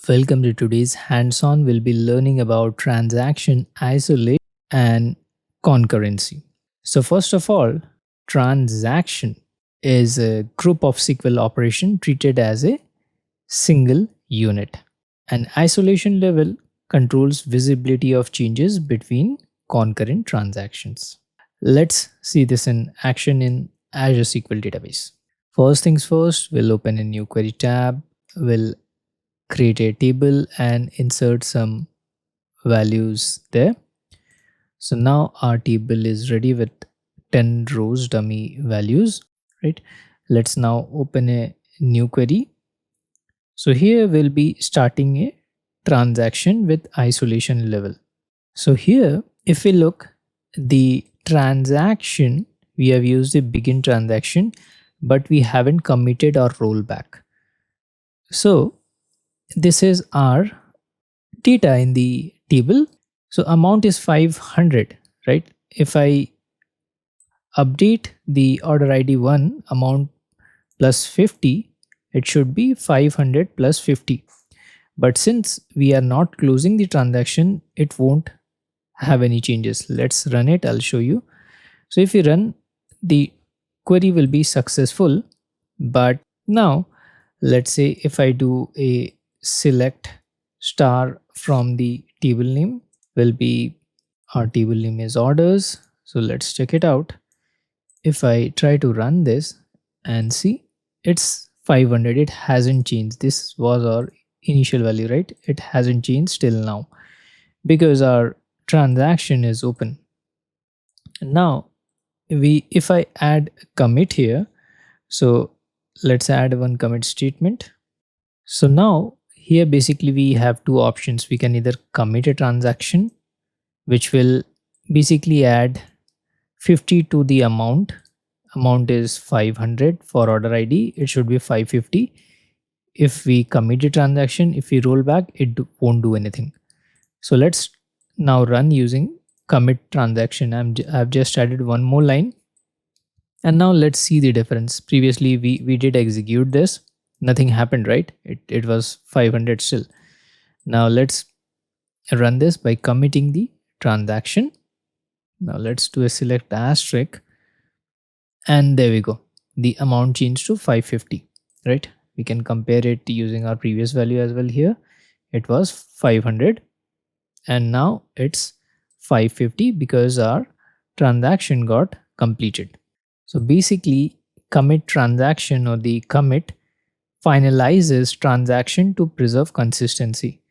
Welcome to today's hands-on. We'll be learning about transaction isolation and concurrency. So first of all, transaction is a group of SQL operation treated as a single unit. And isolation level controls visibility of changes between concurrent transactions. Let's see this in action in Azure SQL database. First things first, we'll open a new query tab. We'll create a table and insert some values there. So now our table is ready with 10 rows dummy values, right? Let's now open a new query. So here we'll be starting a transaction with isolation level. So here, if we look, the transaction, we have used a begin transaction, but we haven't committed or rollback. So this is our data in the table. So amount is 500, right? If I update the order ID 1 amount plus 50, it should be 500 plus 50. But since we are not closing the transaction, it won't have any changes. Let's run it. I'll show you. So if you run, the query will be successful. But now let's say if I do a select star from the table name, will be our table name is orders. So let's check it out. If I try to run this and see, it's 500. It hasn't changed. This was our initial value, right? It hasn't changed till now because our transaction is open. Now if I add commit here, so let's add one commit statement. So now here basically we have two options. We can either commit a transaction, which will basically add 50 to the amount. Amount is 500 for order ID. It should be 550. If we commit a transaction, if we roll back, it won't do anything. So let's now run using commit transaction. I've just added one more line. And now let's see the difference. Previously we did execute this. Nothing happened, right? It was 500 still. Now let's run this by committing the transaction. Now let's do a select asterisk. And there we go. The amount changed to 550, right? We can compare it using our previous value as well here. It was 500 and now it's 550 because our transaction got completed. So basically commit transaction or the commit finalizes transaction to preserve consistency.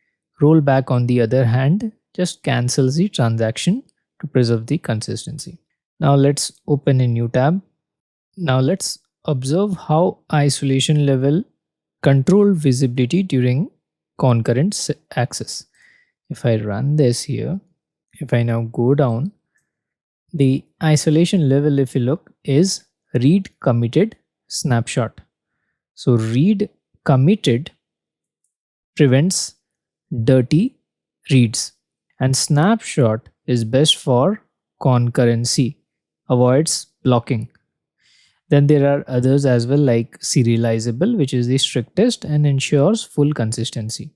Rollback on the other hand just cancels the transaction to preserve the consistency. Now let's open a new tab. Now let's observe how isolation level control visibility during concurrent access. If I run this here, if I now go down, the isolation level, if you look, is read committed snapshot. So read committed prevents dirty reads, and snapshot is best for concurrency, avoids blocking. Then there are others as well like serializable, which is the strictest and ensures full consistency.